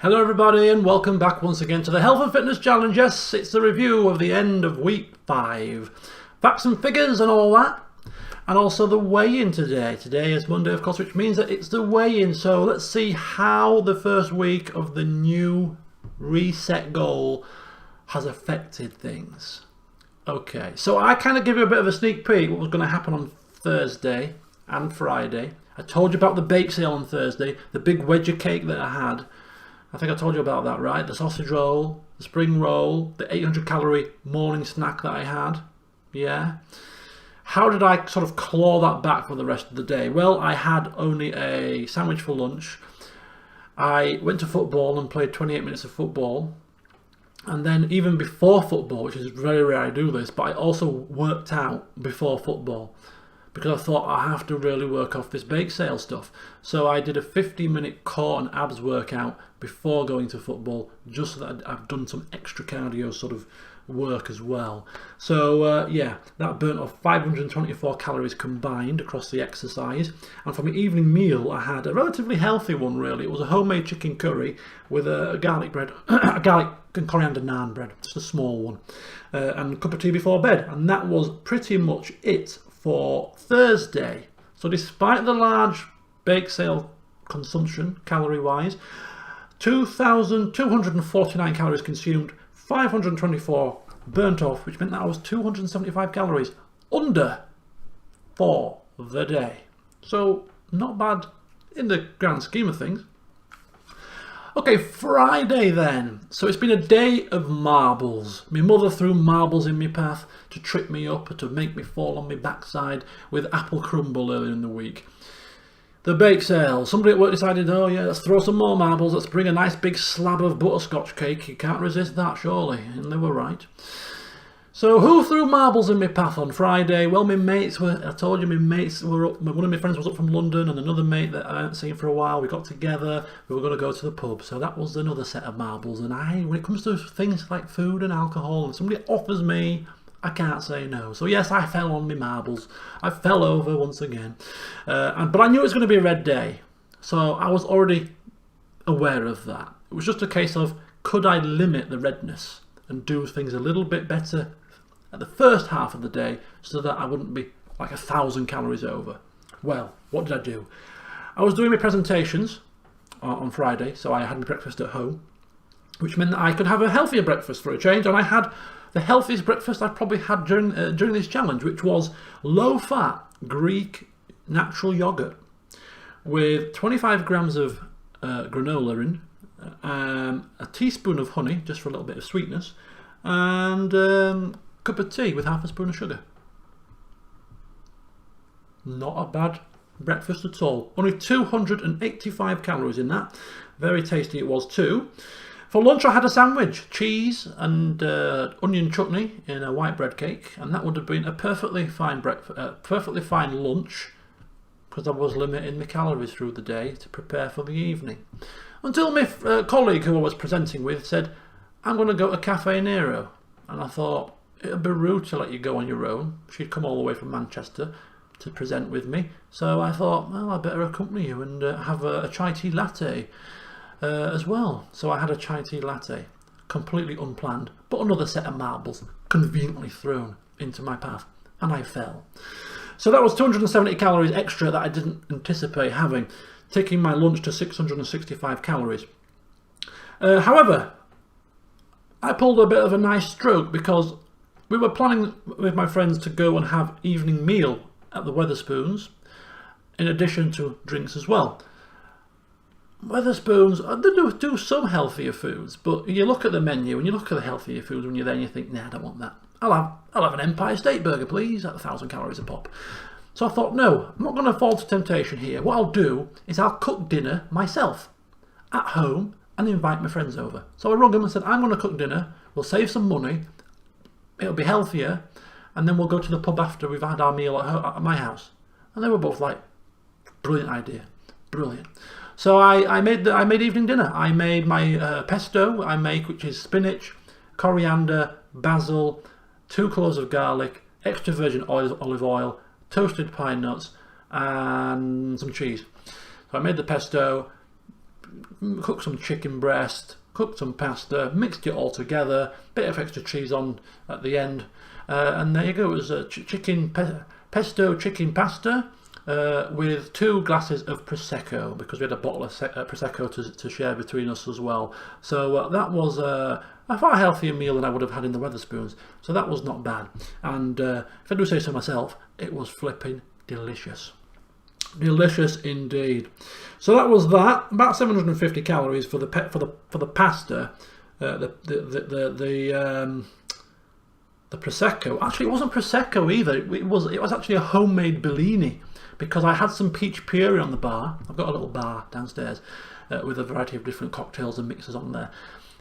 Hello everybody and welcome back once again to the Health and Fitness Challenge. Yes, it's the review of the end of week 5. Facts and figures and all that. And also the weigh-in today. Today is Monday, of course, which means that it's the weigh-in. So let's see how the first week of the new reset goal has affected things. Okay, so I kind of give you a bit of a sneak peek what was going to happen on Thursday and Friday. I told you about the bake sale on Thursday, the big wedge of cake that I had. I think I told you about that, right? The sausage roll, the spring roll, the 800 calorie morning snack that I had. Yeah. How did I sort of claw that back for the rest of the day? Well, I had only a sandwich for lunch. I went to football and played 28 minutes of football. And then even before football, which is very rare I do this, but I also worked out before football. Because I thought I have to really work off this bake sale stuff. So I did a 15-minute core and abs workout before going to football, just so that I've done some extra cardio sort of work as well. So yeah, that burnt off 524 calories combined across the exercise. And for my evening meal, I had a relatively healthy one really. It was a homemade chicken curry with a garlic bread, a garlic and coriander naan bread, just a small one, and a cup of tea before bed. And that was pretty much it for Thursday. So despite the large bake sale consumption, calorie-wise, 2,249 calories consumed, 524 burnt off, which meant that I was 275 calories under for the day. So not bad in the grand scheme of things. Okay, Friday then. So it's been a day of marbles. My mother threw marbles in my path to trip me up or to make me fall on my backside with apple crumble earlier in the week. The bake sale. Somebody at work decided, oh yeah, let's throw some more marbles. Let's bring a nice big slab of butterscotch cake. You can't resist that, surely. And they were right. So who threw marbles in my path on Friday? Well, my mates were, I told you my mates were up, one of my friends was up from London and another mate that I hadn't seen for a while. We got together, we were going to go to the pub. So that was another set of marbles. And when it comes to things like food and alcohol and somebody offers me, I can't say no. So yes, I fell on my marbles. I fell over once again. But I knew it was going to be a red day. So I was already aware of that. It was just a case of, could I limit the redness and do things a little bit better at the first half of the day so that I wouldn't be like 1,000 calories over. Well, what did I do? I was doing my presentations on Friday, so I had my breakfast at home, which meant that I could have a healthier breakfast for a change, and I had the healthiest breakfast I've probably had during this challenge, which was low-fat Greek natural yogurt with 25 grams of granola in, a teaspoon of honey, just for a little bit of sweetness, and cup of tea with half a spoon of sugar. Not a bad breakfast at all. Only 285 calories in that. Very tasty it was too. For lunch I had a sandwich, cheese and onion chutney in a white bread cake, and that would have been a perfectly fine perfectly fine lunch, because I was limiting my calories through the day to prepare for the evening. Until my colleague who I was presenting with said, I'm going to go to Cafe Nero. And I thought, it'd be rude to let you go on your own. She'd come all the way from Manchester to present with me. So I thought, well, I better accompany you and have a chai tea latte as well. So I had a chai tea latte, completely unplanned, but another set of marbles conveniently thrown into my path, and I fell. So that was 270 calories extra that I didn't anticipate having, taking my lunch to 665 calories. However, I pulled a bit of a nice stroke because we were planning with my friends to go and have evening meal at the Wetherspoons, in addition to drinks as well. Wetherspoons, they do some healthier foods, but you look at the menu and you look at the healthier foods when you're there and you think, nah, I don't want that. I'll have an Empire State Burger, please, at 1,000 calories a pop. So I thought, no, I'm not going to fall to temptation here. What I'll do is I'll cook dinner myself at home and invite my friends over. So I rung them and said, I'm going to cook dinner, we'll save some money, it'll be healthier, and then we'll go to the pub after we've had our meal at my house. And they were both like, brilliant idea, brilliant. So I made evening dinner. I made my pesto, which is spinach, coriander, basil, 2 cloves of garlic, extra virgin olive oil, toasted pine nuts, and some cheese. So I made the pesto, cooked some chicken breast, cooked some pasta, mixed it all together, bit of extra cheese on at the end, and there you go. It was a pesto chicken pasta with 2 glasses of Prosecco, because we had a bottle of Prosecco to share between us as well. So that was a far healthier meal than I would have had in the Wetherspoons, so that was not bad. And if I do say so myself, it was flipping delicious. Delicious indeed. So that was that. About 750 calories for the pasta. The Prosecco. Actually, it wasn't Prosecco either. It was actually a homemade Bellini, because I had some peach puree on the bar. I've got a little bar downstairs with a variety of different cocktails and mixes on there,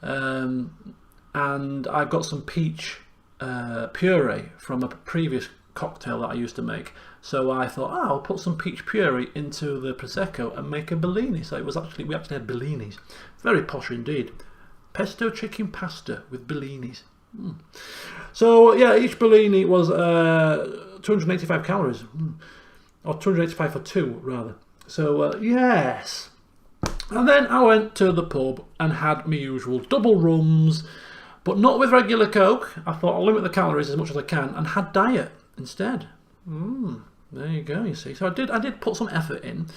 and I got some peach puree from a previous cocktail that I used to make. So I thought, I'll put some peach puree into the Prosecco and make a Bellini. So we actually had Bellinis. Very posh indeed. Pesto chicken pasta with Bellinis. So yeah, each Bellini was 285 calories, or 285 for 2 rather. So yes. And then I went to the pub and had my usual double rums, but not with regular Coke. I thought I'll limit the calories as much as I can, and had diet instead. There you go, you see. So I did put some effort in.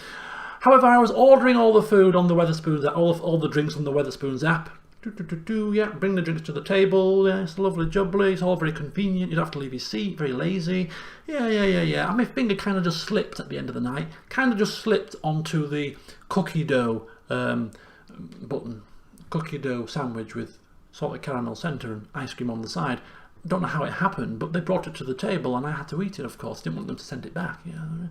However, I was ordering all the food on the Wetherspoons, all the drinks on the Wetherspoons app. Yeah, bring the drinks to the table. Yeah, it's lovely jubbly. It's all very convenient. You don't have to leave your seat. Very lazy. Yeah. And my finger kind of just slipped at the end of the night. Kind of just slipped onto the cookie dough button. Cookie dough sandwich with salted caramel centre and ice cream on the side. Don't know how it happened, but they brought it to the table and I had to eat it, of course. Didn't want them to send it back. Yeah.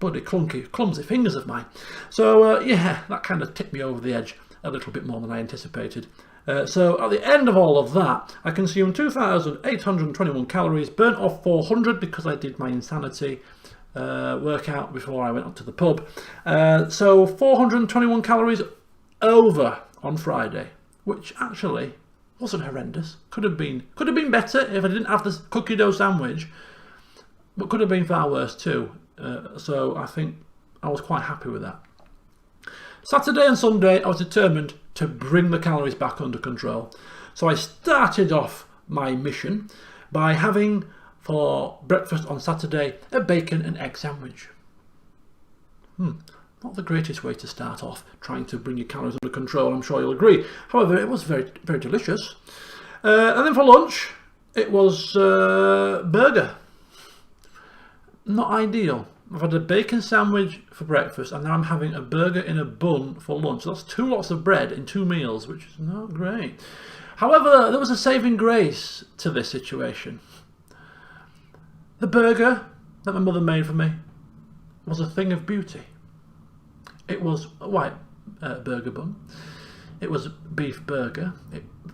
Bloody clumsy fingers of mine. So yeah, that kind of tipped me over the edge a little bit more than I anticipated. So at the end of all of that, I consumed 2,821 calories, burnt off 400 because I did my insanity workout before I went up to the pub. So 421 calories over on Friday, which actually wasn't horrendous. Could have been better if I didn't have this cookie dough sandwich, but could have been far worse too. So I think I was quite happy with that. Saturday and Sunday I was determined to bring the calories back under control. So I started off my mission by having for breakfast on Saturday a bacon and egg sandwich. Not the greatest way to start off trying to bring your calories under control, I'm sure you'll agree. However, it was very, very delicious. And then for lunch, it was burger. Not ideal. I've had a bacon sandwich for breakfast and now I'm having a burger in a bun for lunch. That's 2 lots of bread in 2 meals, which is not great. However, there was a saving grace to this situation. The burger that my mother made for me was a thing of beauty. It was a white burger bun. It was beef burger.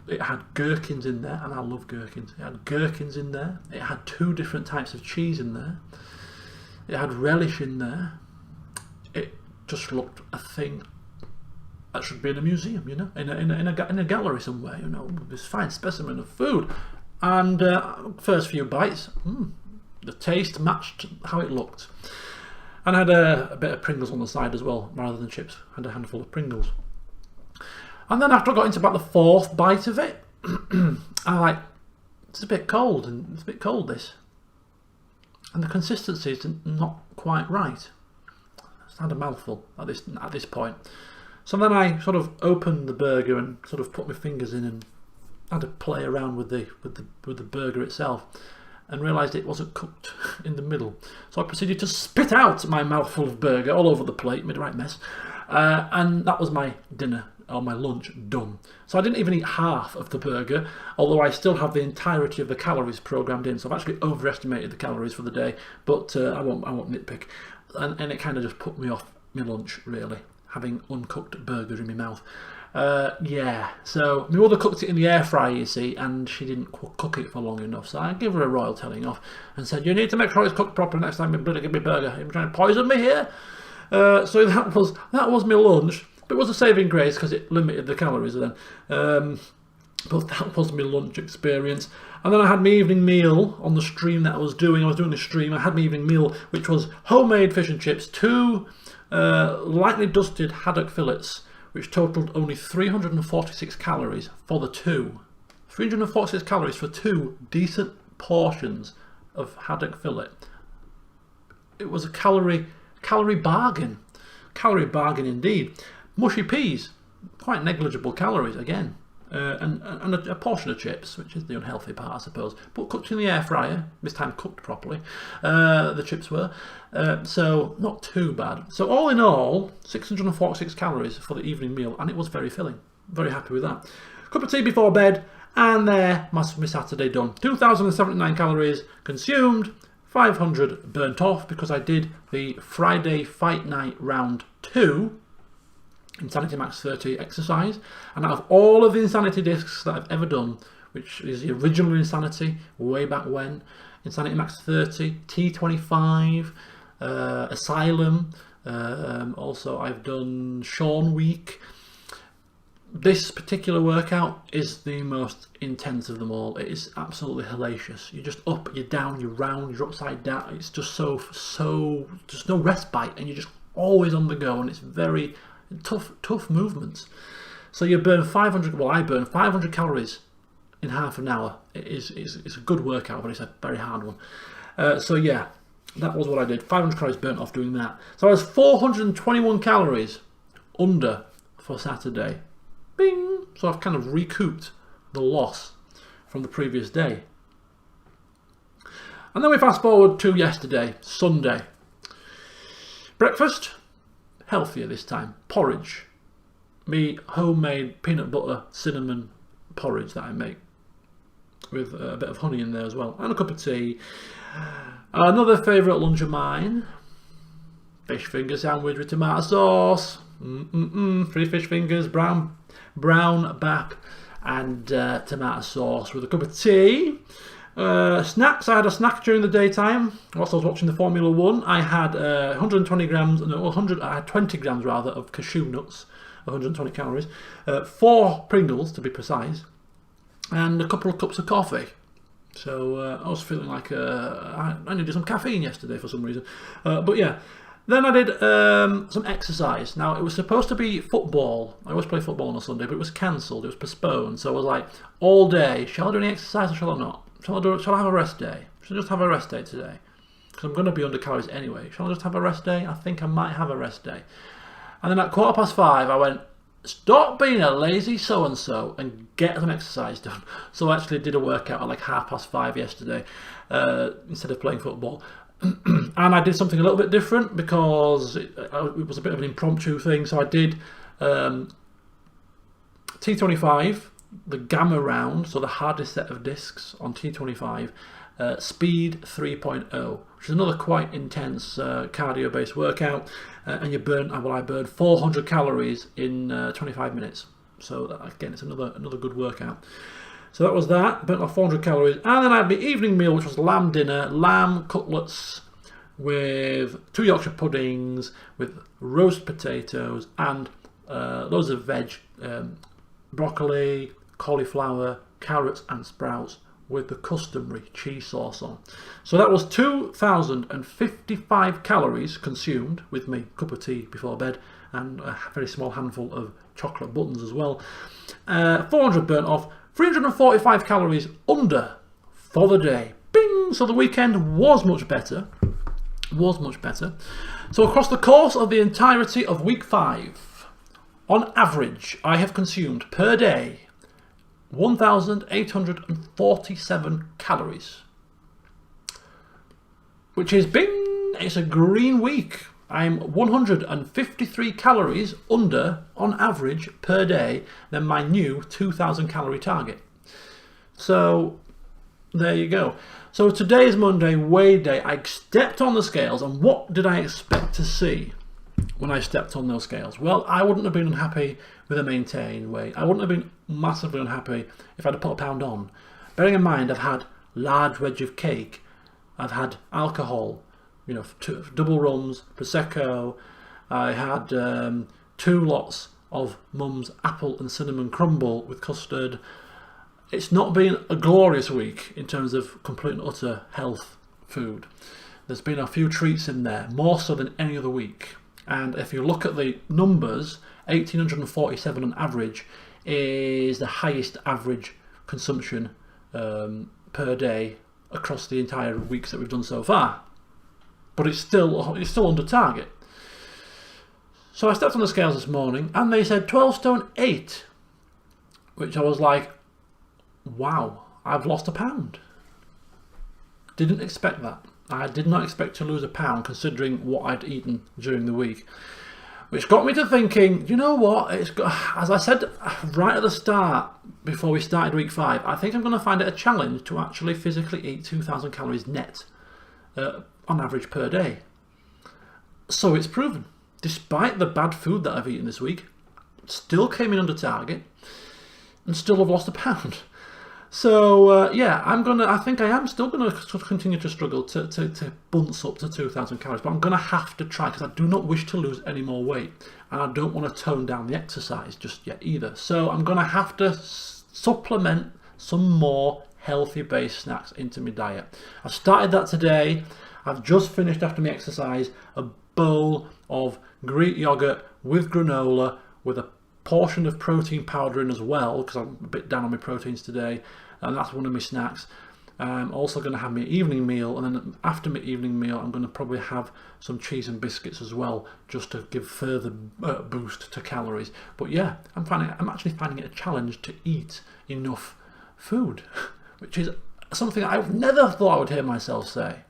It had gherkins in there, and I love gherkins. It had gherkins in there. It had 2 different types of cheese in there. It had relish in there. It just looked a thing that should be in a museum, you know, in a gallery somewhere, you know, this fine specimen of food. And first few bites, the taste matched how it looked. And I had a bit of Pringles on the side as well, rather than chips. I had a handful of Pringles. And then after I got into about the 4th bite of it, I'm like, it's a bit cold, and it's a bit cold this. And the consistency is not quite right. I had a mouthful at this point. So then I sort of opened the burger and sort of put my fingers in and had to play around with the burger itself, and realised it wasn't cooked in the middle. So I proceeded to spit out my mouthful of burger all over the plate, made a right mess, and that was my dinner, or my lunch, done. So I didn't even eat half of the burger, although I still have the entirety of the calories programmed in, so I've actually overestimated the calories for the day, but I won't nitpick. And it kind of just put me off my lunch, really, having uncooked burger in my mouth. Yeah, so my mother cooked it in the air fryer, you see, and she didn't cook it for long enough, so I gave her a royal telling off and said, you need to make sure it's cooked properly next time you bloody give me burger. You're trying to poison me here? So that was my lunch, but it was a saving grace because it limited the calories then. But that was my lunch experience. And then I had my evening meal on the stream that I was doing. I was doing the stream. I had my evening meal, which was homemade fish and chips, 2 lightly dusted haddock fillets which totaled only 346 calories for the two. 346 calories for two decent portions of haddock fillet. It was a calorie bargain. Calorie bargain indeed. Mushy peas, quite negligible calories again. And a portion of chips, which is the unhealthy part, I suppose, but cooked in the air fryer, this time cooked properly, the chips were, so not too bad. So all in all, 646 calories for the evening meal, and it was very filling. Very happy with that. Cup of tea before bed, and there, my Saturday done. 2,079 calories consumed, 500 burnt off, because I did the Friday Fight Night round 2, Insanity Max 30 exercise, and out of all of the Insanity discs that I've ever done, which is the original Insanity way back when, Insanity Max 30, T25, Asylum, also I've done Sean Week. This particular workout is the most intense of them all. It is absolutely hellacious. You're just up, you're down, you're round, you're upside down. It's just so just no respite, and you're just always on the go, and it's very tough movements. So you burn 500, well I burn 500 calories in half an hour. It's a good workout, but it's a very hard one. So yeah, that was what I did. 500 calories burnt off doing that. So I was 421 calories under for Saturday. Bing! So I've kind of recouped the loss from the previous day. And then we fast forward to yesterday, Sunday. Breakfast, healthier this time. Porridge. Me homemade peanut butter cinnamon porridge that I make, with a bit of honey in there as well, and a cup of tea. Another favourite lunch of mine, fish finger sandwich with tomato sauce. 3 fish fingers, brown bap, and tomato sauce with a cup of tea. Snacks, I had a snack during the daytime whilst I was watching the Formula 1. I had 120 grams, no, I had 20 grams rather of cashew nuts, 120 calories, 4 Pringles to be precise, and a couple of cups of coffee. So I was feeling like I needed some caffeine yesterday for some reason. But yeah, then I did some exercise. Now, it was supposed to be football. I always play football on a Sunday, but it was cancelled. It was postponed. So I was like, all day, shall I do any exercise or shall I not? Shall I have a rest day? Shall I just have a rest day today? Because I'm going to be under calories anyway. Shall I just have a rest day? I think I might have a rest day. And then at 5:15, I went, stop being a lazy so-and-so and get some exercise done. So I actually did a workout at like 5:30 yesterday instead of playing football. And I did something a little bit different because it was a bit of an impromptu thing. So I did T25, the Gamma round, so the hardest set of discs on T25, Speed 3.0, which is another quite intense cardio-based workout, and I burned 400 calories in 25 minutes. So again, it's another good workout. So that was that, burnt off 400 calories, and then I had my evening meal, which was lamb dinner, lamb cutlets with 2 Yorkshire puddings, with roast potatoes, and loads of veg, broccoli, cauliflower, carrots and sprouts with the customary cheese sauce on. So that was 2,055 calories consumed with me cup of tea before bed and a very small handful of chocolate buttons as well. 400 burnt off, 345 calories under for the day. Bing! So the weekend was much better. So across the course of the entirety of week 5, on average, I have consumed per day 1,847 calories, which is bing, it's a green week. I'm 153 calories under on average per day than my new 2,000 calorie target. So there you go. So today is Monday, weigh day. I stepped on the scales, and what did I expect to see when I stepped on those scales? Well, I wouldn't have been unhappy with a maintained weight. I wouldn't have been massively unhappy if I'd have put a pound on. Bearing in mind, I've had large wedge of cake, I've had alcohol, double rums, Prosecco, I had 2 lots of Mum's apple and cinnamon crumble with custard. It's not been a glorious week in terms of complete and utter health food. There's been a few treats in there, more so than any other week. And if you look at the numbers, 1,847 on average is the highest average consumption per day across the entire weeks that we've done so far. But it's still under target. So I stepped on the scales this morning and they said 12 stone 8, which I was like, wow, I've lost a pound. Didn't expect that. I did not expect to lose a pound considering what I'd eaten during the week. Which got me to thinking, you know what, as I said right at the start, before we started week 5, I think I'm going to find it a challenge to actually physically eat 2,000 calories net on average per day. So it's proven. Despite the bad food that I've eaten this week, still came in under target and still have lost a pound. So yeah, I think I am still going to continue to struggle to bunce up to 2,000 calories, but I'm going to have to try because I do not wish to lose any more weight and I don't want to tone down the exercise just yet either. So I'm going to have to supplement some more healthy based snacks into my diet. I started that today. I've just finished after my exercise a bowl of Greek yogurt with granola with a portion of protein powder in as well because I'm a bit down on my proteins today, and that's one of my snacks. I'm also going to have my evening meal, and then after my evening meal I'm going to probably have some cheese and biscuits as well just to give further boost to calories. But yeah, I'm actually finding it a challenge to eat enough food, which is something I've never thought I would hear myself say.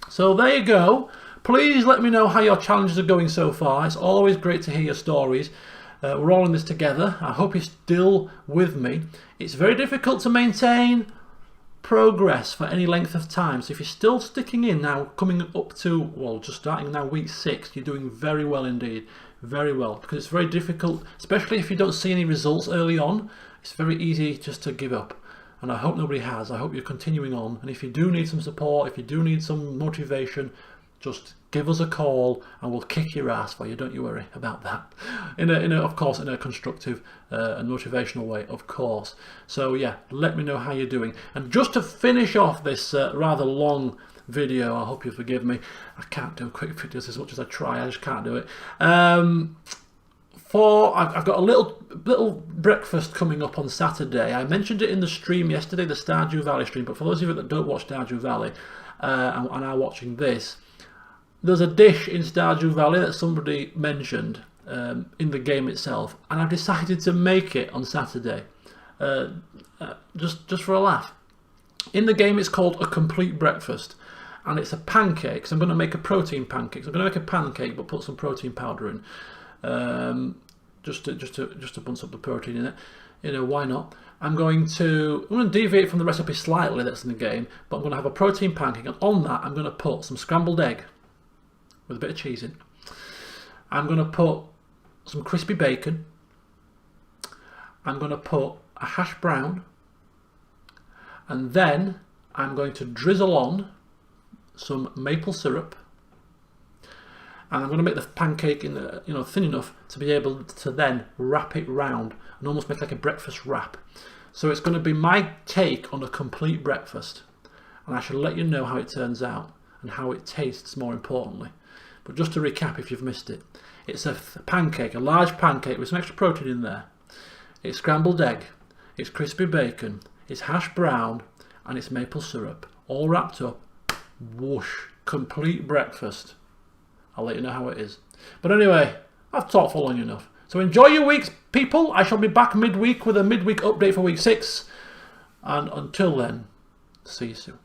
So there you go. Please let me know how your challenges are going so far. It's always great to hear your stories. We're all in this together. I hope you're still with me. It's very difficult to maintain progress for any length of time. So if you're still sticking in now, coming up to, well, just starting now week 6, you're doing very well indeed. Very well. Because it's very difficult, especially if you don't see any results early on. It's very easy just to give up. And I hope nobody has. I hope you're continuing on. And if you do need some support, if you do need some motivation, just give us a call and we'll kick your ass for you. Don't you worry about that. Of course, in a constructive and motivational way, of course. So yeah, let me know how you're doing. And just to finish off this rather long video, I hope you forgive me. I can't do quick videos as much as I try. I just can't do it. I've got a little breakfast coming up on Saturday. I mentioned it in the stream yesterday, the Stardew Valley stream. But for those of you that don't watch Stardew Valley and are watching this, there's a dish in Stardew Valley that somebody mentioned in the game itself, and I've decided to make it on Saturday, just for a laugh. In the game it's called a complete breakfast, and it's a pancake. So I'm going to make a protein pancake. So I'm going to make a pancake but put some protein powder in, just to bunch up the protein in it. You know, why not? I'm going to deviate from the recipe slightly that's in the game, but I'm going to have a protein pancake, and on that I'm going to put some scrambled egg with a bit of cheese in. I'm going to put some crispy bacon. I'm going to put a hash brown, and then I'm going to drizzle on some maple syrup, and I'm going to make the pancake thin enough to be able to then wrap it round and almost make like a breakfast wrap. So it's going to be my take on a complete breakfast, and I shall let you know how it turns out and how it tastes, more importantly. But just to recap if you've missed it, it's a pancake, a large pancake with some extra protein in there. It's scrambled egg, it's crispy bacon, it's hash brown, and it's maple syrup, all wrapped up. Whoosh, complete breakfast. I'll let you know how it is. But anyway, I've talked for long enough. So enjoy your weeks, people. I shall be back midweek with a midweek update for week 6. And until then, see you soon.